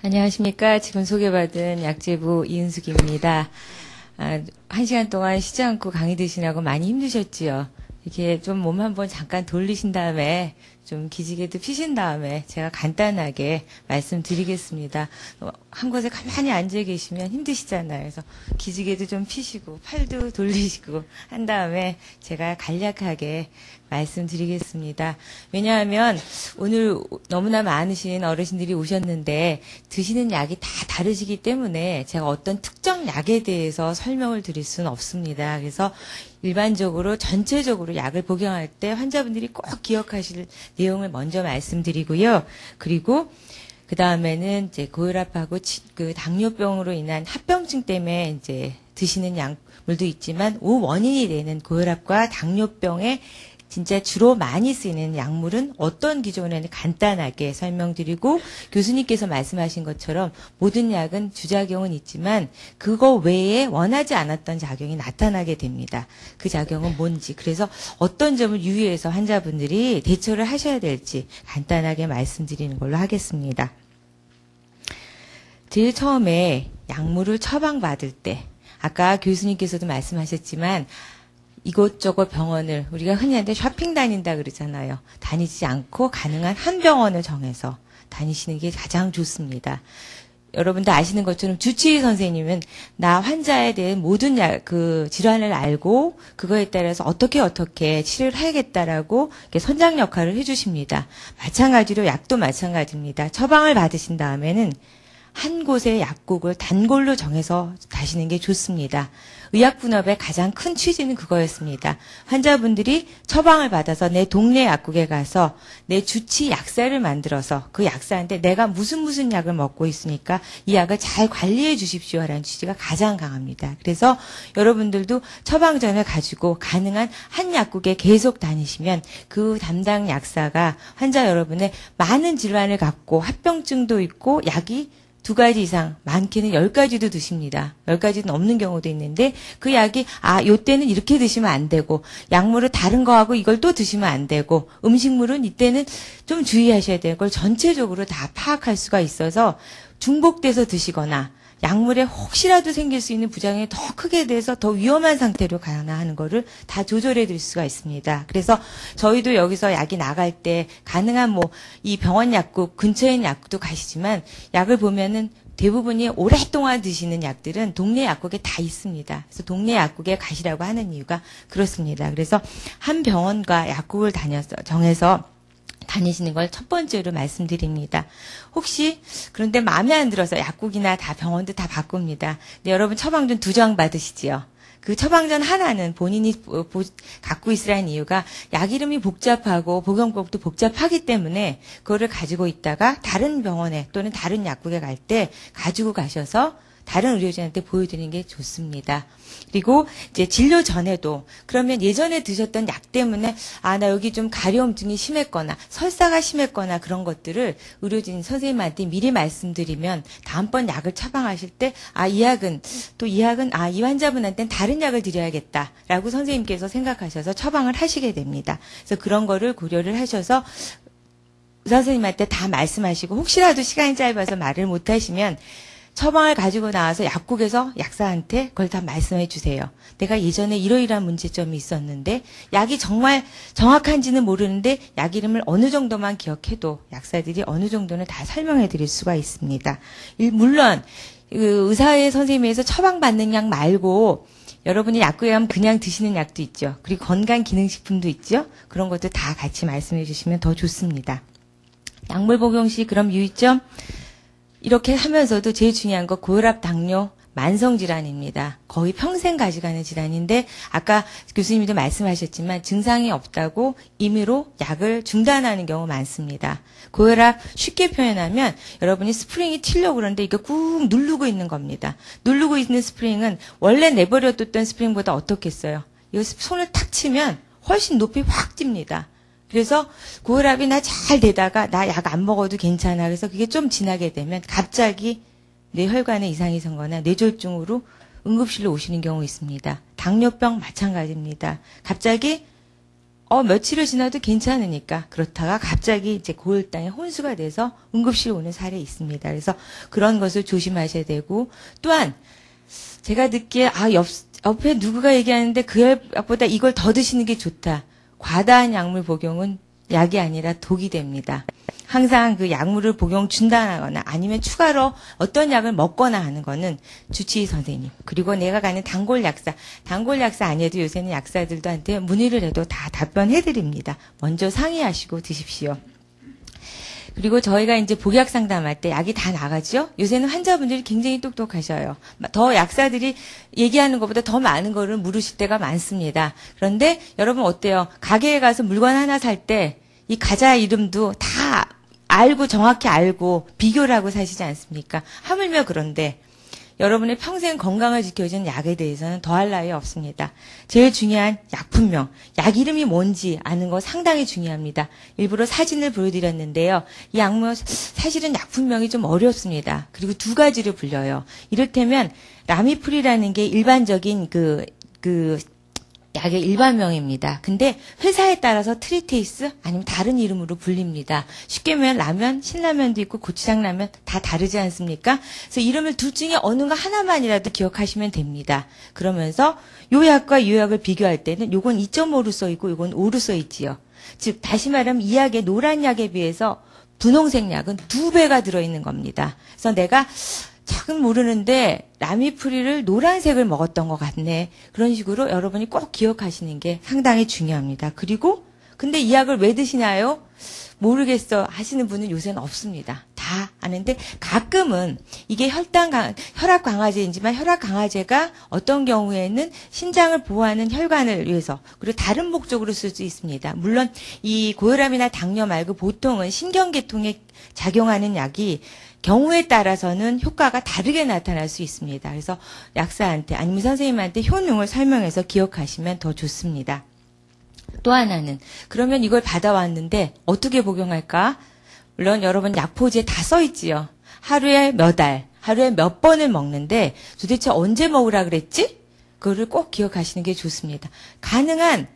안녕하십니까. 지금 소개받은 약재부 이은숙입니다. 1시간 동안 쉬지 않고 강의 드시느라고 많이 힘드셨지요. 이렇게 좀 몸 한번 잠깐 돌리신 다음에 좀 기지개도 피신 다음에 제가 간단하게 말씀드리겠습니다. 한 곳에 가만히 앉아 계시면 힘드시잖아요. 그래서 기지개도 좀 피시고 팔도 돌리시고 한 다음에 제가 간략하게 말씀드리겠습니다. 왜냐하면 오늘 너무나 많으신 어르신들이 오셨는데 드시는 약이 다 다르시기 때문에 제가 어떤 특정 약에 대해서 설명을 드릴 수는 없습니다. 그래서 일반적으로 전체적으로 약을 복용할 때 환자분들이 꼭 기억하실 내용을 먼저 말씀드리고요. 그리고 그 다음에는 이제 고혈압하고 그 당뇨병으로 인한 합병증 때문에 이제 드시는 약물도 있지만 원인이 되는 고혈압과 당뇨병에 진짜 주로 많이 쓰이는 약물은 어떤 기종에는 간단하게 설명드리고 교수님께서 말씀하신 것처럼 모든 약은 주작용은 있지만 그거 외에 원하지 않았던 작용이 나타나게 됩니다. 그 작용은 뭔지 그래서 어떤 점을 유의해서 환자분들이 대처를 하셔야 될지 간단하게 말씀드리는 걸로 하겠습니다. 제일 처음에 약물을 처방받을 때 아까 교수님께서도 말씀하셨지만 이곳저곳 병원을 우리가 흔히 하는데 쇼핑 다닌다 그러잖아요. 다니지 않고 가능한 한 병원을 정해서 다니시는 게 가장 좋습니다. 여러분도 아시는 것처럼 주치의 선생님은 나 환자에 대한 모든 그 질환을 알고 그거에 따라서 어떻게 치료를 해야겠다라고 선장 역할을 해주십니다. 마찬가지로 약도 마찬가지입니다. 처방을 받으신 다음에는 한 곳의 약국을 단골로 정해서 다시는 게 좋습니다. 의약분업의 가장 큰 취지는 그거였습니다. 환자분들이 처방을 받아서 내 동네 약국에 가서 내 주치 약사를 만들어서 그 약사한테 내가 무슨 약을 먹고 있으니까 이 약을 잘 관리해 주십시오라는 취지가 가장 강합니다. 그래서 여러분들도 처방전을 가지고 가능한 한 약국에 계속 다니시면 그 담당 약사가 환자 여러분의 많은 질환을 갖고 합병증도 있고 약이 2가지 이상, 많게는 10가지도 드십니다. 10가지는 넘는 경우도 있는데 그 약이 요때는 이렇게 드시면 안 되고 약물을 다른 거하고 이걸 또 드시면 안 되고 음식물은 이때는 좀 주의하셔야 될 걸 전체적으로 다 파악할 수가 있어서 중복돼서 드시거나 약물에 혹시라도 생길 수 있는 부작용이 더 크게 돼서 더 위험한 상태로 가나 하는 거를 다 조절해 드릴 수가 있습니다. 그래서 저희도 여기서 약이 나갈 때 가능한 이 병원 약국, 근처에 있는 약국도 가시지만 약을 보면은 대부분이 오랫동안 드시는 약들은 동네 약국에 다 있습니다. 그래서 동네 약국에 가시라고 하는 이유가 그렇습니다. 그래서 한 병원과 약국을 정해서 다니시는 걸 첫 번째로 말씀드립니다. 혹시 그런데 마음에 안 들어서 약국이나 다 병원도 다 바꿉니다. 근데 여러분 처방전 2장 받으시지요. 그 처방전 하나는 본인이 갖고 있으라는 이유가 약 이름이 복잡하고 복용법도 복잡하기 때문에 그거를 가지고 있다가 다른 병원에 또는 다른 약국에 갈 때 가지고 가셔서 다른 의료진한테 보여드리는 게 좋습니다. 그리고 이제 진료 전에도 그러면 예전에 드셨던 약 때문에 나 여기 좀 가려움증이 심했거나 설사가 심했거나 그런 것들을 의료진 선생님한테 미리 말씀드리면 다음번 약을 처방하실 때 이 약은 이 환자분한테는 다른 약을 드려야겠다라고 선생님께서 생각하셔서 처방을 하시게 됩니다. 그래서 그런 거를 고려를 하셔서 의사 선생님한테 다 말씀하시고 혹시라도 시간이 짧아서 말을 못 하시면 처방을 가지고 나와서 약국에서 약사한테 그걸 다 말씀해 주세요. 내가 예전에 이러이러한 문제점이 있었는데 약이 정말 정확한지는 모르는데 약 이름을 어느 정도만 기억해도 약사들이 어느 정도는 다 설명해 드릴 수가 있습니다. 물론 의사의 선생님에서 처방받는 약 말고 여러분이 약국에 가면 그냥 드시는 약도 있죠. 그리고 건강기능식품도 있죠. 그런 것도 다 같이 말씀해 주시면 더 좋습니다. 약물 복용 시 그럼 유의점 이렇게 하면서도 제일 중요한 거 고혈압, 당뇨, 만성질환입니다. 거의 평생 가져가는 질환인데 아까 교수님도 말씀하셨지만 증상이 없다고 임의로 약을 중단하는 경우 많습니다. 고혈압 쉽게 표현하면 여러분이 스프링이 튀려고 그러는데 이거 꾹 누르고 있는 겁니다. 누르고 있는 스프링은 원래 내버려뒀던 스프링보다 어떻겠어요? 이 손을 탁 치면 훨씬 높이 확 찝니다. 그래서 고혈압이 나 잘 되다가 나 약 안 먹어도 괜찮아. 그래서 그게 좀 지나게 되면 갑자기 뇌 혈관에 이상이 생거나 뇌졸중으로 응급실로 오시는 경우 있습니다. 당뇨병 마찬가지입니다. 갑자기 며칠을 지나도 괜찮으니까 그렇다가 갑자기 이제 고혈당에 혼수가 돼서 응급실 오는 사례 있습니다. 그래서 그런 것을 조심하셔야 되고 또한 제가 듣기에 옆에 누구가 얘기하는데 그 약보다 이걸 더 드시는 게 좋다. 과다한 약물 복용은 약이 아니라 독이 됩니다. 항상 그 약물을 복용 중단하거나 아니면 추가로 어떤 약을 먹거나 하는 거는 주치의 선생님 그리고 내가 가는 단골 약사 아니어도 요새는 약사들도한테 문의를 해도 다 답변해드립니다. 먼저 상의하시고 드십시오. 그리고 저희가 이제 복약 상담할 때 약이 다 나가죠? 요새는 환자분들이 굉장히 똑똑하셔요. 더 약사들이 얘기하는 것보다 더 많은 거를 물으실 때가 많습니다. 그런데 여러분 어때요? 가게에 가서 물건 하나 살 때 이 과자 이름도 다 알고 정확히 알고 비교를 하고 사시지 않습니까? 하물며 그런데 여러분의 평생 건강을 지켜주는 약에 대해서는 더할 나위 없습니다. 제일 중요한 약품명, 약 이름이 뭔지 아는 거 상당히 중요합니다. 일부러 사진을 보여드렸는데요. 이 약물 사실은 약품명이 좀 어렵습니다. 그리고 두 가지를 불려요. 이를테면 라미프리라는 게 일반적인 약의 일반명입니다. 근데 회사에 따라서 트리테이스 아니면 다른 이름으로 불립니다. 쉽게 말하면 라면, 신라면도 있고 고추장 라면 다 다르지 않습니까? 그래서 이름을 둘 중에 어느 거 하나만이라도 기억하시면 됩니다. 그러면서 요 약과 요 약을 비교할 때는 요건 2.5로 써 있고 요건 5로 써 있지요. 즉 다시 말하면 이 약의 노란 약에 비해서 분홍색 약은 2배가 들어있는 겁니다. 그래서 내가 조금 모르는데 라미프리를 노란색을 먹었던 것 같네. 그런 식으로 여러분이 꼭 기억하시는 게 상당히 중요합니다. 그리고 근데 이 약을 왜 드시나요? 모르겠어 하시는 분은 요새는 없습니다. 다 아는데 가끔은 이게 혈압 강화제이지만 혈압 강화제가 어떤 경우에는 신장을 보호하는 혈관을 위해서 그리고 다른 목적으로 쓸 수 있습니다. 물론 이 고혈압이나 당뇨 말고 보통은 신경계통에 작용하는 약이 경우에 따라서는 효과가 다르게 나타날 수 있습니다. 그래서 약사한테 아니면 선생님한테 효능을 설명해서 기억하시면 더 좋습니다. 또 하나는 그러면 이걸 받아왔는데 어떻게 복용할까? 물론 여러분 약포지에 다 써있지요. 하루에 몇 알, 하루에 몇 번을 먹는데 도대체 언제 먹으라 그랬지? 그거를 꼭 기억하시는 게 좋습니다. 가능한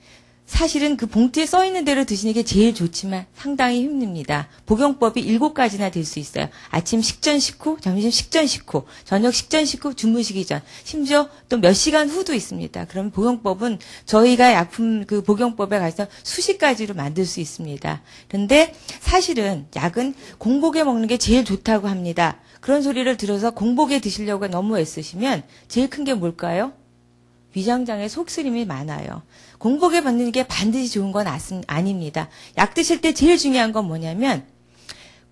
사실은 그 봉투에 써있는 대로 드시는 게 제일 좋지만 상당히 힘듭니다. 복용법이 7가지나 될 수 있어요. 아침 식전 식후, 점심 식전 식후, 저녁 식전 식후, 주무시기 전, 심지어 또 몇 시간 후도 있습니다. 그럼 복용법은 저희가 약품 그 복용법에 가서 수십 가지로 만들 수 있습니다. 그런데 사실은 약은 공복에 먹는 게 제일 좋다고 합니다. 그런 소리를 들어서 공복에 드시려고 너무 애쓰시면 제일 큰 게 뭘까요? 위장장애 속쓰림이 많아요. 공복에 받는 게 반드시 좋은 건 아닙니다. 약 드실 때 제일 중요한 건 뭐냐면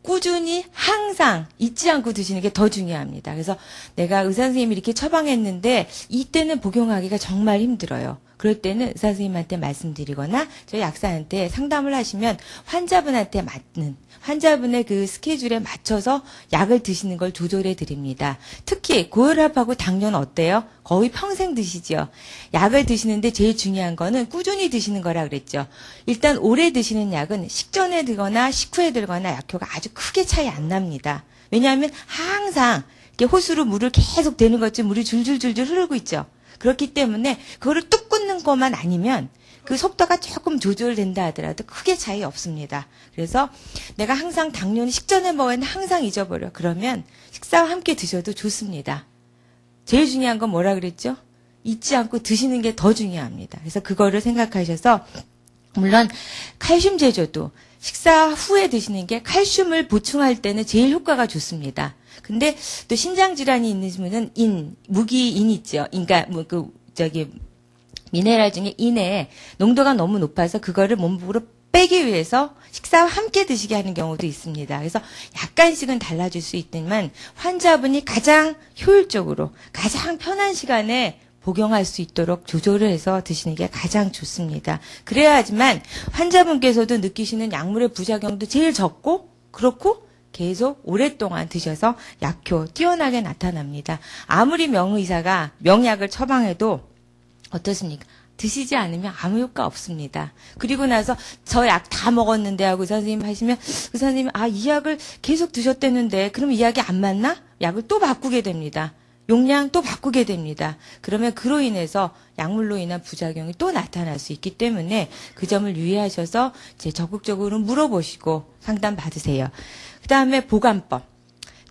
꾸준히 항상 잊지 않고 드시는 게 더 중요합니다. 그래서 내가 의사 선생님이 이렇게 처방했는데 이때는 복용하기가 정말 힘들어요. 그럴 때는 의사 선생님한테 말씀드리거나 저희 약사한테 상담을 하시면 환자분한테 맞는 환자분의 그 스케줄에 맞춰서 약을 드시는 걸 조절해 드립니다. 특히 고혈압하고 당뇨는 어때요? 거의 평생 드시죠. 약을 드시는데 제일 중요한 거는 꾸준히 드시는 거라 그랬죠. 일단 오래 드시는 약은 식전에 들거나 식후에 들거나 약효가 아주 크게 차이 안 납니다. 왜냐하면 항상 이렇게 호수로 물을 계속 대는 것처럼 물이 줄줄줄줄 흐르고 있죠. 그렇기 때문에 그거를 뚝 끊는 것만 아니면 그 속도가 조금 조절된다 하더라도 크게 차이 없습니다. 그래서 내가 항상 당뇨는 식전에 먹었는데 항상 잊어버려. 그러면 식사와 함께 드셔도 좋습니다. 제일 중요한 건 뭐라 그랬죠? 잊지 않고 드시는 게 더 중요합니다. 그래서 그거를 생각하셔서 물론 칼슘 제조도 식사 후에 드시는 게 칼슘을 보충할 때는 제일 효과가 좋습니다. 근데 또 신장 질환이 있는 분은 무기인 있죠. 그러니까 미네랄 중에 인의 농도가 너무 높아서 그거를 몸으로 빼기 위해서 식사와 함께 드시게 하는 경우도 있습니다. 그래서 약간씩은 달라질 수 있지만 환자분이 가장 효율적으로 가장 편한 시간에 복용할 수 있도록 조절을 해서 드시는 게 가장 좋습니다. 그래야지만 환자분께서도 느끼시는 약물의 부작용도 제일 적고 그렇고 계속 오랫동안 드셔서 약효 뛰어나게 나타납니다. 아무리 명의사가 명약을 처방해도 어떻습니까? 드시지 않으면 아무 효과 없습니다. 그리고 나서 저 약 다 먹었는데 하고 의사 선생님 하시면 의사 선생님이 이 약을 계속 드셨댔는데 그럼 이 약이 안 맞나? 약을 또 바꾸게 됩니다. 용량 또 바꾸게 됩니다. 그러면 그로 인해서 약물로 인한 부작용이 또 나타날 수 있기 때문에 그 점을 유의하셔서 이제 적극적으로 물어보시고 상담 받으세요. 그 다음에 보관법.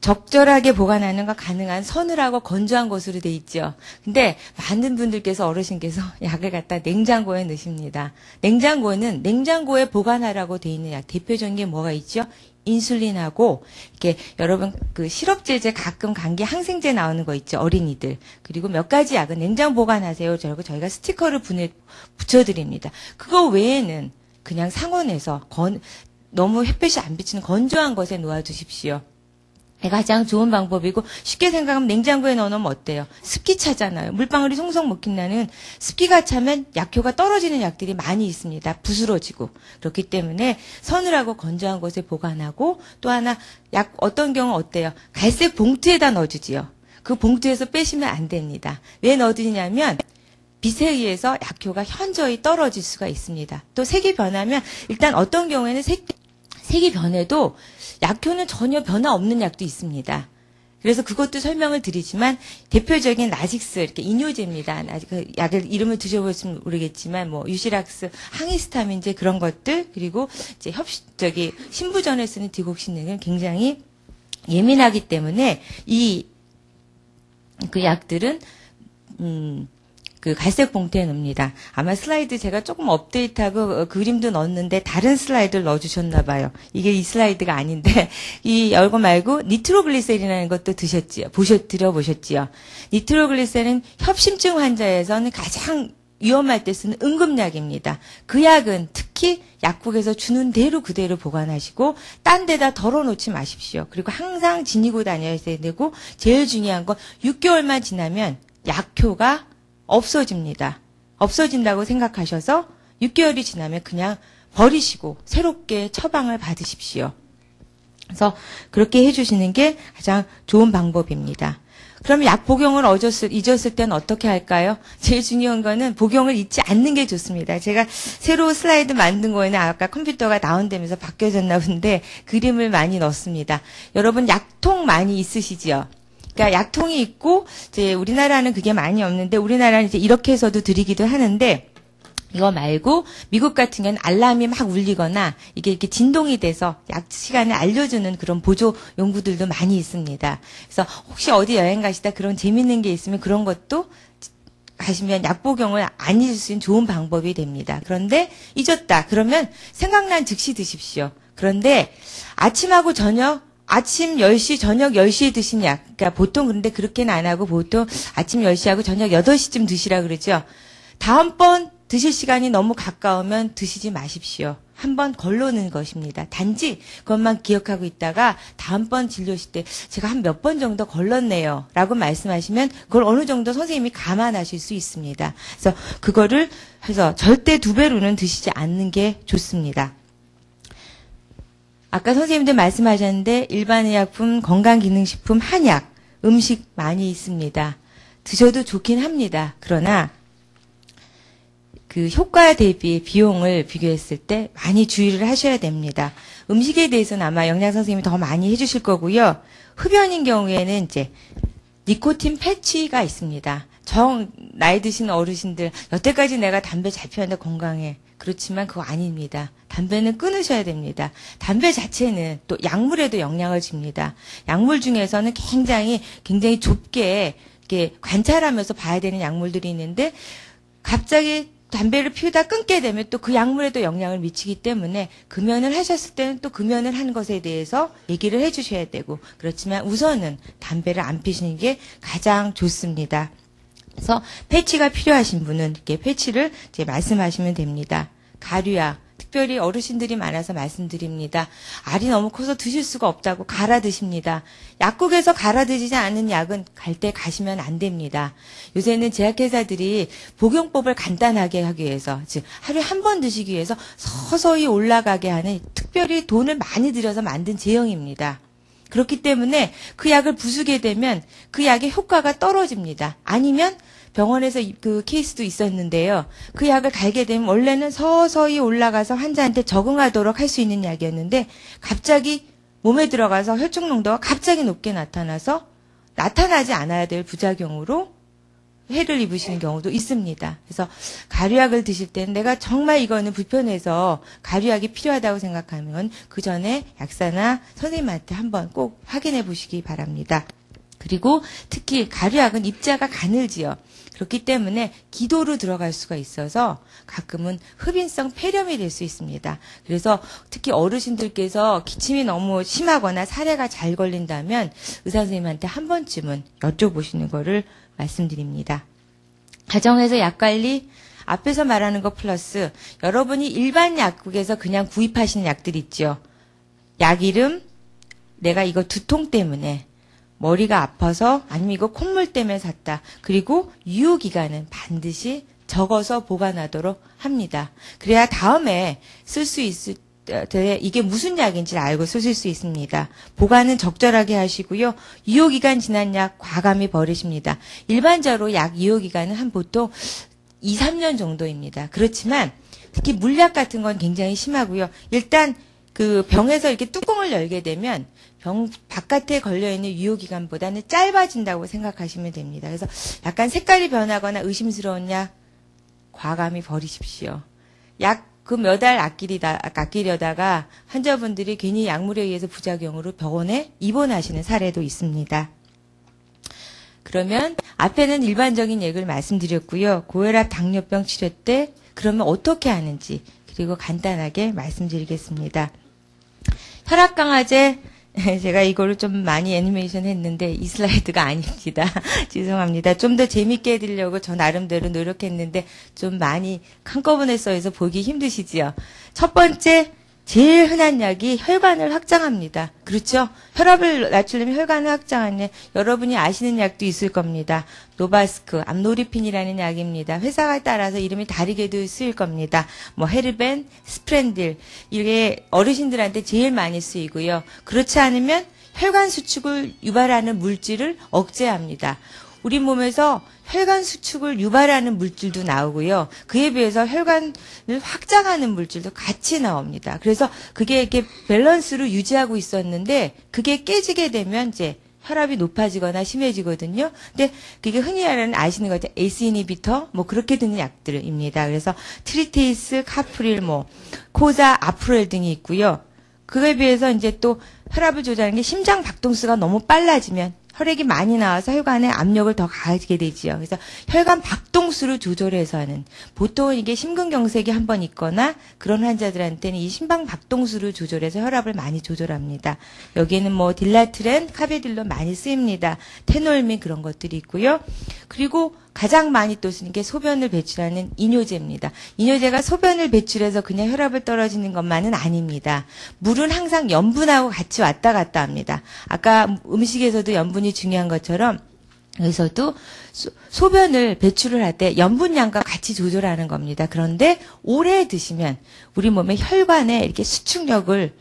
적절하게 보관하는 건 가능한 서늘하고 건조한 곳으로 돼 있죠. 근데 많은 분들께서 어르신께서 약을 갖다 냉장고에 넣으십니다. 냉장고에는 냉장고에 보관하라고 돼 있는 약 대표적인 게 뭐가 있죠? 인슐린하고 이렇게 여러분 그 시럽제제 가끔 감기 항생제 나오는 거 있죠. 어린이들. 그리고 몇 가지 약은 냉장 보관하세요. 저라고 저희가 스티커를 붙여드립니다. 그거 외에는 그냥 상온에서 너무 햇볕이 안 비치는 건조한 곳에 놓아두십시오. 가장 좋은 방법이고 쉽게 생각하면 냉장고에 넣어놓으면 어때요? 습기 차잖아요. 물방울이 송송 먹힌다는 습기가 차면 약효가 떨어지는 약들이 많이 있습니다. 부스러지고. 그렇기 때문에 서늘하고 건조한 곳에 보관하고 또 하나 약 어떤 경우 어때요? 갈색 봉투에다 넣어주지요. 그 봉투에서 빼시면 안 됩니다. 왜 넣어두냐면 빛에 의해서 약효가 현저히 떨어질 수가 있습니다. 또 색이 변하면 일단 어떤 경우에는 색이 변해도 약효는 전혀 변화 없는 약도 있습니다. 그래서 그것도 설명을 드리지만 대표적인 라식스 이렇게 이뇨제입니다. 그 약을 이름을 드셔보시면 모르겠지만 뭐 유시락스, 항히스타민제 그런 것들 그리고 이제 신부전에 쓰는 디곡신 등은 굉장히 예민하기 때문에 그 약들은 그 갈색 봉투에 넣습니다. 아마 슬라이드 제가 조금 업데이트하고 그림도 넣었는데 다른 슬라이드를 넣어주셨나 봐요. 이게 이 슬라이드가 아닌데 이거 말고 니트로글리세린이라는 것도 들어보셨지요. 니트로글리세린 협심증 환자에서는 가장 위험할 때 쓰는 응급약입니다. 그 약은 특히 약국에서 주는 대로 그대로 보관하시고 딴 데다 덜어놓지 마십시오. 그리고 항상 지니고 다녀야 되고 제일 중요한 건 6개월만 지나면 약효가 없어집니다. 없어진다고 생각하셔서 6개월이 지나면 그냥 버리시고 새롭게 처방을 받으십시오. 그래서 그렇게 해주시는 게 가장 좋은 방법입니다. 그럼 약 복용을 잊었을 때는 어떻게 할까요? 제일 중요한 거는 복용을 잊지 않는 게 좋습니다. 제가 새로 슬라이드 만든 거에는 아까 컴퓨터가 다운되면서 바뀌어졌나 본데 그림을 많이 넣습니다. 여러분 약통 많이 있으시지요? 그러니까 약통이 있고 이제 우리나라는 그게 많이 없는데 우리나라는 이제 이렇게 해서도 드리기도 하는데 이거 말고 미국 같은 경우는 알람이 막 울리거나 이게 이렇게 진동이 돼서 약 시간을 알려주는 그런 보조 용구들도 많이 있습니다. 그래서 혹시 어디 여행 가시다 그런 재밌는 게 있으면 그런 것도 가시면 약 복용을 안 잊을 수 있는 좋은 방법이 됩니다. 그런데 잊었다 그러면 생각난 즉시 드십시오. 그런데 아침하고 아침 10시, 저녁 10시에 드신 약. 그러니까 보통 그런데 그렇게는 안 하고 보통 아침 10시하고 저녁 8시쯤 드시라 그러죠. 다음번 드실 시간이 너무 가까우면 드시지 마십시오. 한번 걸러놓은 것입니다. 단지 그것만 기억하고 있다가 다음번 진료실 때 제가 한 몇 번 정도 걸렀네요. 라고 말씀하시면 그걸 어느 정도 선생님이 감안하실 수 있습니다. 그래서 그거를 해서 절대 2배로는 드시지 않는 게 좋습니다. 아까 선생님들 말씀하셨는데 일반의약품, 건강기능식품, 한약, 음식 많이 있습니다. 드셔도 좋긴 합니다. 그러나 그 효과 대비 비용을 비교했을 때 많이 주의를 하셔야 됩니다. 음식에 대해서는 아마 영양 선생님이 더 많이 해주실 거고요. 흡연인 경우에는 이제 니코틴 패치가 있습니다. 나이 드신 어르신들 여태까지 내가 담배 잘 피웠는데 건강해. 그렇지만 그거 아닙니다. 담배는 끊으셔야 됩니다. 담배 자체는 또 약물에도 영향을 줍니다. 약물 중에서는 굉장히 좁게 이렇게 관찰하면서 봐야 되는 약물들이 있는데 갑자기 담배를 피우다 끊게 되면 또 그 약물에도 영향을 미치기 때문에 금연을 하셨을 때는 또 금연을 한 것에 대해서 얘기를 해주셔야 되고 그렇지만 우선은 담배를 안 피시는 게 가장 좋습니다. 그래서 패치가 필요하신 분은 이렇게 패치를 이제 말씀하시면 됩니다. 가류약, 특별히 어르신들이 많아서 말씀드립니다. 알이 너무 커서 드실 수가 없다고 갈아 드십니다. 약국에서 갈아 드시지 않은 약은 갈 때 가시면 안 됩니다. 요새는 제약회사들이 복용법을 간단하게 하기 위해서, 즉 하루에 한 번 드시기 위해서 서서히 올라가게 하는 특별히 돈을 많이 들여서 만든 제형입니다. 그렇기 때문에 그 약을 부수게 되면 그 약의 효과가 떨어집니다. 아니면 병원에서 그 케이스도 있었는데요. 그 약을 갈게 되면 원래는 서서히 올라가서 환자한테 적응하도록 할 수 있는 약이었는데 갑자기 몸에 들어가서 혈중 농도가 갑자기 높게 나타나서 나타나지 않아야 될 부작용으로 해를 입으시는 경우도 있습니다. 그래서 가류약을 드실 때는 내가 정말 이거는 불편해서 가류약이 필요하다고 생각하면 그 전에 약사나 선생님한테 한번 꼭 확인해 보시기 바랍니다. 그리고 특히 가류약은 입자가 가늘지요. 그렇기 때문에 기도로 들어갈 수가 있어서 가끔은 흡인성 폐렴이 될 수 있습니다. 그래서 특히 어르신들께서 기침이 너무 심하거나 사례가 잘 걸린다면 의사 선생님한테 한 번쯤은 여쭤보시는 거를 말씀드립니다. 가정에서 약관리 앞에서 말하는 것 플러스 여러분이 일반 약국에서 그냥 구입하시는 약들 있죠. 약 이름, 내가 이거 두통 때문에 머리가 아파서 아니면 이거 콧물 때문에 샀다. 그리고 유효기간은 반드시 적어서 보관하도록 합니다. 그래야 다음에 쓸 수 있을 때 이게 무슨 약인지 알고 쓰실 수 있습니다. 보관은 적절하게 하시고요. 유효기간 지난 약 과감히 버리십니다. 일반적으로 약 유효기간은 한 보통 2, 3년 정도입니다. 그렇지만 특히 물약 같은 건 굉장히 심하고요. 일단 그 병에서 이렇게 뚜껑을 열게 되면 병 바깥에 걸려있는 유효기간보다는 짧아진다고 생각하시면 됩니다. 그래서 약간 색깔이 변하거나 의심스러운 약 과감히 버리십시오. 약 그 몇 알 아끼려다가 환자분들이 괜히 약물에 의해서 부작용으로 병원에 입원하시는 사례도 있습니다. 그러면 앞에는 일반적인 얘기를 말씀드렸고요. 고혈압 당뇨병 치료 때 그러면 어떻게 하는지 그리고 간단하게 말씀드리겠습니다. 혈압 강화제 제가 이거를 좀 많이 애니메이션 했는데 이 슬라이드가 아닙니다. 죄송합니다. 좀 더 재밌게 해드리려고 저 나름대로 노력했는데 좀 많이 한꺼번에 써서 보기 힘드시지요. 첫 번째 제일 흔한 약이 혈관을 확장합니다. 그렇죠? 혈압을 낮추려면 혈관을 확장하는 여러분이 아시는 약도 있을 겁니다. 노바스크, 암노리핀이라는 약입니다. 회사에 따라서 이름이 다르게도 쓰일 겁니다. 뭐 헤르벤, 스프렌딜 이게 어르신들한테 제일 많이 쓰이고요. 그렇지 않으면 혈관 수축을 유발하는 물질을 억제합니다. 우리 몸에서 혈관 수축을 유발하는 물질도 나오고요. 그에 비해서 혈관을 확장하는 물질도 같이 나옵니다. 그래서 그게 이렇게 밸런스로 유지하고 있었는데 그게 깨지게 되면 이제 혈압이 높아지거나 심해지거든요. 근데 그게 흔히 아시는 거죠. 에이스 이니비터 뭐 그렇게 되는 약들입니다. 그래서 트리테이스, 카프릴, 뭐 코자, 아프렐 등이 있고요. 그거에 비해서 이제 또 혈압을 조절하는 게 심장 박동수가 너무 빨라지면 혈액이 많이 나와서 혈관에 압력을 더 가하게 되지요. 그래서 혈관 박동수를 조절해서 하는 보통은 이게 심근경색이 한번 있거나 그런 환자들한테는 이 심박 박동수를 조절해서 혈압을 많이 조절합니다. 여기에는 뭐 딜라트렌, 카베딜론 많이 쓰입니다. 테놀민 그런 것들이 있고요. 그리고 가장 많이 또 쓰는 게 소변을 배출하는 이뇨제입니다. 이뇨제가 소변을 배출해서 그냥 혈압을 떨어지는 것만은 아닙니다. 물은 항상 염분하고 같이 왔다 갔다 합니다. 아까 음식에서도 염분이 중요한 것처럼 여기서도 소변을 배출을 할 때 염분량과 같이 조절하는 겁니다. 그런데 오래 드시면 우리 몸의 혈관에 이렇게 수축력을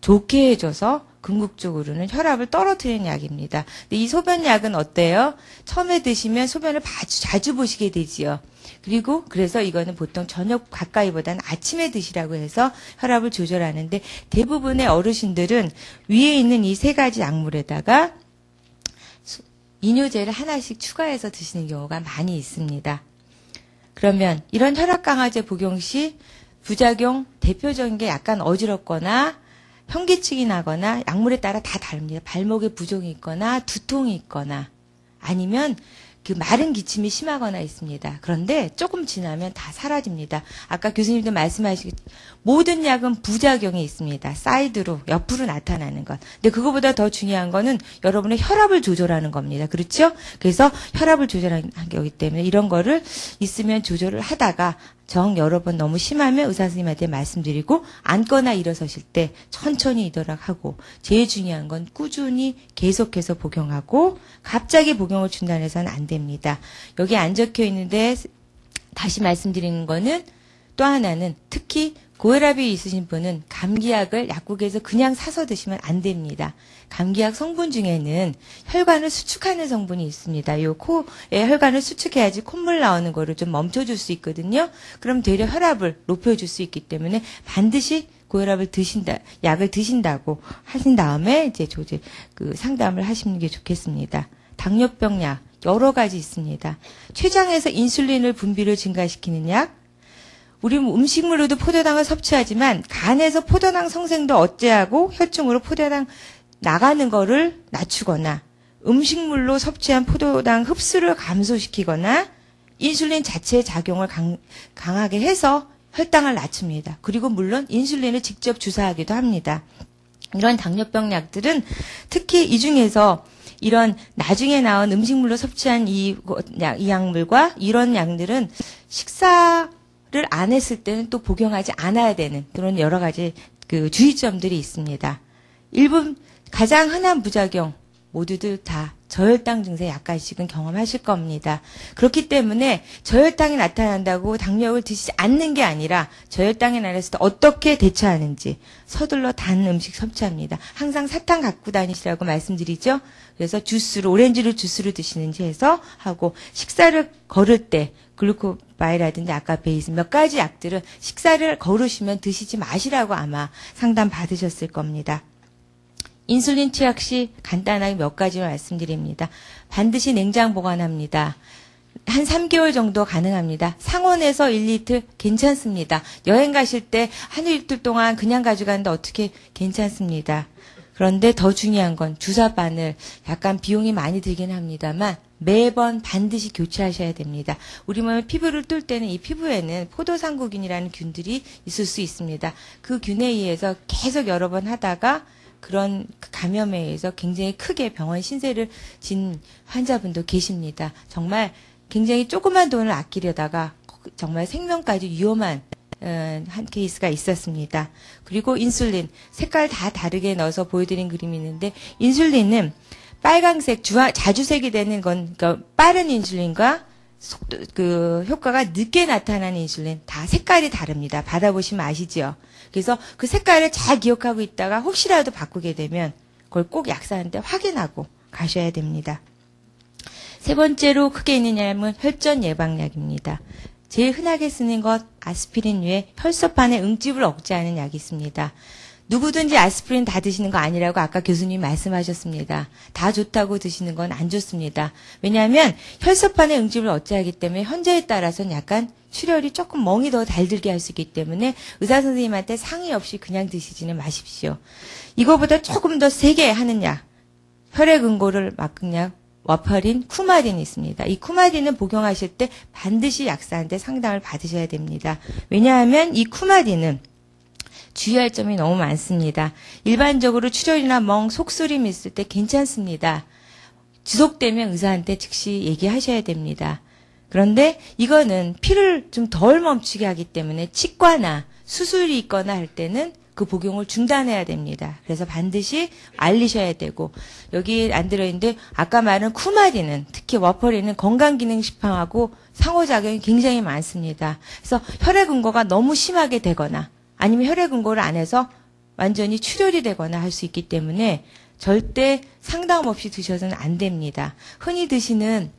좋게 해줘서 궁극적으로는 혈압을 떨어뜨리는 약입니다. 근데 이 소변약은 어때요? 처음에 드시면 소변을 자주 보시게 되지요. 그리고 그래서 이거는 보통 저녁 가까이보다는 아침에 드시라고 해서 혈압을 조절하는데 대부분의 어르신들은 위에 있는 이 세 가지 약물에다가 이뇨제를 하나씩 추가해서 드시는 경우가 많이 있습니다. 그러면 이런 혈압 강화제 복용 시 부작용 대표적인 게 약간 어지럽거나 현기증이 나거나 약물에 따라 다 다릅니다. 발목에 부종이 있거나 두통이 있거나 아니면 그 마른 기침이 심하거나 있습니다. 그런데 조금 지나면 다 사라집니다. 아까 교수님도 말씀하시겠 모든 약은 부작용이 있습니다. 사이드로 옆으로 나타나는 것. 근데 그거보다 더 중요한 거는 여러분의 혈압을 조절하는 겁니다. 그렇죠? 그래서 혈압을 조절하는 거기 때문에 이런 거를 있으면 조절을 하다가 정 여러 번 너무 심하면 의사 선생님한테 말씀드리고 앉거나 일어서실 때 천천히 이더락하고 제일 중요한 건 꾸준히 계속해서 복용하고 갑자기 복용을 중단해서는 안 됩니다. 여기 안 적혀 있는데 다시 말씀드리는 거는 또 하나는 특히 고혈압이 있으신 분은 감기약을 약국에서 그냥 사서 드시면 안 됩니다. 감기약 성분 중에는 혈관을 수축하는 성분이 있습니다. 요 코에 혈관을 수축해야지 콧물 나오는 거를 좀 멈춰줄 수 있거든요. 그럼 되려 혈압을 높여줄 수 있기 때문에 반드시 고혈압을 약을 드신다고 하신 다음에 이제 상담을 하시는 게 좋겠습니다. 당뇨병 약 여러 가지 있습니다. 췌장에서 인슐린을 분비를 증가시키는 약, 우리 음식물로도 포도당을 섭취하지만 간에서 포도당 성생도 억제하고 혈중으로 포도당 나가는 거를 낮추거나 음식물로 섭취한 포도당 흡수를 감소시키거나 인슐린 자체의 작용을 강하게 해서 혈당을 낮춥니다. 그리고 물론 인슐린을 직접 주사하기도 합니다. 이런 당뇨병 약들은 특히 이 중에서 이런 나중에 나온 음식물로 섭취한 이 약물과 이런 약들은 식사를 안 했을 때는 또 복용하지 않아야 되는 그런 여러 가지 주의점들이 있습니다. 일부 가장 흔한 부작용 모두들 다 저혈당 증세 약간씩은 경험하실 겁니다. 그렇기 때문에 저혈당이 나타난다고 당뇨약을 드시지 않는 게 아니라 저혈당이 나타났을 때 어떻게 대처하는지 서둘러 단 음식 섭취합니다. 항상 사탕 갖고 다니시라고 말씀드리죠. 그래서 오렌지를 주스로 드시는지 해서 하고 식사를 걸을 때 글루코바이라든지 아까 베이스 몇 가지 약들은 식사를 걸으시면 드시지 마시라고 아마 상담 받으셨을 겁니다. 인슐린 투약 시 간단하게 몇 가지만 말씀드립니다. 반드시 냉장 보관합니다. 한 3개월 정도 가능합니다. 상온에서 1리터 괜찮습니다. 여행 가실 때 한 일주일 동안 그냥 가져가는데 어떻게 괜찮습니다. 그런데 더 중요한 건 주사바늘 약간 비용이 많이 들긴 합니다만 매번 반드시 교체하셔야 됩니다. 우리 몸에 피부를 뚫을 때는 이 피부에는 포도상구균이라는 균들이 있을 수 있습니다. 그 균에 의해서 계속 여러 번 하다가 그런 감염에 의해서 굉장히 크게 병원 신세를 진 환자분도 계십니다. 정말 굉장히 조그만 돈을 아끼려다가 정말 생명까지 위험한 한 케이스가 있었습니다. 그리고 인슐린 색깔 다 다르게 넣어서 보여드린 그림이 있는데 인슐린은 빨강색 자주색이 되는 건 그러니까 빠른 인슐린과 효과가 늦게 나타나는 인슐린 다 색깔이 다릅니다. 받아보시면 아시죠? 그래서 그 색깔을 잘 기억하고 있다가 혹시라도 바꾸게 되면 그걸 꼭 약사한테 확인하고 가셔야 됩니다. 세 번째로 크게 있는 약은 혈전 예방약입니다. 제일 흔하게 쓰는 것 아스피린 외에 혈소판의 응집을 억제하는 약이 있습니다. 누구든지 아스피린 다 드시는 거 아니라고 아까 교수님 말씀하셨습니다. 다 좋다고 드시는 건 안 좋습니다. 왜냐하면 혈소판의 응집을 억제하기 때문에 현재에 따라서는 약간 출혈이 조금 멍이 더 잘 들게 할 수 있기 때문에 의사 선생님한테 상의 없이 그냥 드시지는 마십시오. 이거보다 조금 더 세게 하는 약, 혈액 응고를 막는 약 와파린, 쿠마딘이 있습니다. 이 쿠마딘은 복용하실 때 반드시 약사한테 상담을 받으셔야 됩니다. 왜냐하면 이 쿠마딘은 주의할 점이 너무 많습니다. 일반적으로 출혈이나 멍, 속쓰림 있을 때 괜찮습니다. 지속되면 의사한테 즉시 얘기하셔야 됩니다. 그런데 이거는 피를 좀 덜 멈추게 하기 때문에 치과나 수술이 있거나 할 때는 그 복용을 중단해야 됩니다. 그래서 반드시 알리셔야 되고 여기 안 들어있는데 아까 말한 쿠마딘은 특히 워퍼린은 건강기능식품하고 상호작용이 굉장히 많습니다. 그래서 혈액 응고가 너무 심하게 되거나 아니면 혈액 응고를 안 해서 완전히 출혈이 되거나 할 수 있기 때문에 절대 상담 없이 드셔서는 안 됩니다. 흔히 드시는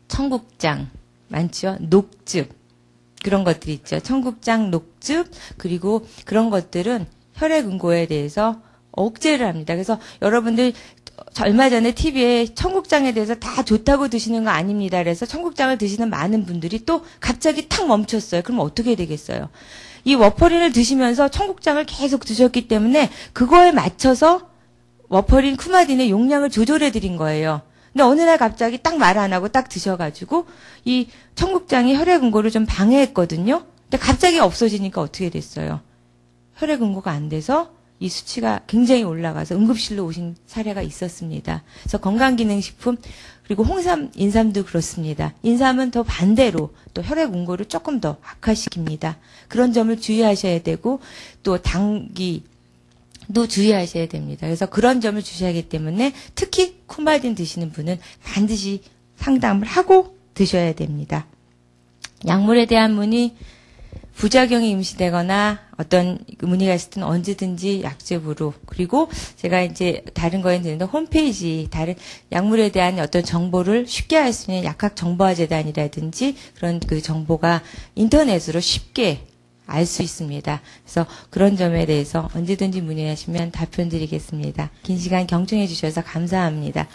청국장 많죠? 녹즙 그런 것들이 있죠. 청국장, 녹즙 그리고 그런 것들은 혈액 응고에 대해서 억제를 합니다. 그래서 여러분들 얼마 전에 TV에 청국장에 대해서 다 좋다고 드시는 거 아닙니다. 그래서 청국장을 드시는 많은 분들이 또 갑자기 탁 멈췄어요. 그럼 어떻게 되겠어요? 이 워퍼린을 드시면서 청국장을 계속 드셨기 때문에 그거에 맞춰서 워퍼린, 쿠마딘의 용량을 조절해 드린 거예요. 근데 어느 날 갑자기 딱 말 안 하고 딱 드셔가지고 이 청국장이 혈액 응고를 좀 방해했거든요. 근데 갑자기 없어지니까 어떻게 됐어요? 혈액 응고가 안 돼서 이 수치가 굉장히 올라가서 응급실로 오신 사례가 있었습니다. 그래서 건강기능식품 그리고 홍삼, 인삼도 그렇습니다. 인삼은 더 반대로 또 혈액 응고를 조금 더 악화시킵니다. 그런 점을 주의하셔야 되고 또 당기도 주의하셔야 됩니다. 그래서 그런 점을 주셔야 하기 때문에 특히 쿠마딘 드시는 분은 반드시 상담을 하고 드셔야 됩니다. 약물에 대한 문의 부작용이 임시되거나 어떤 문의가 있을 때는 언제든지 약제부로 그리고 제가 이제 다른 거에 드는데 홈페이지 다른 약물에 대한 어떤 정보를 쉽게 할 수 있는 약학정보화재단이라든지 그런 그 정보가 인터넷으로 쉽게 알 수 있습니다. 그래서 그런 점에 대해서 언제든지 문의하시면 답변 드리겠습니다. 긴 시간 경청해 주셔서 감사합니다.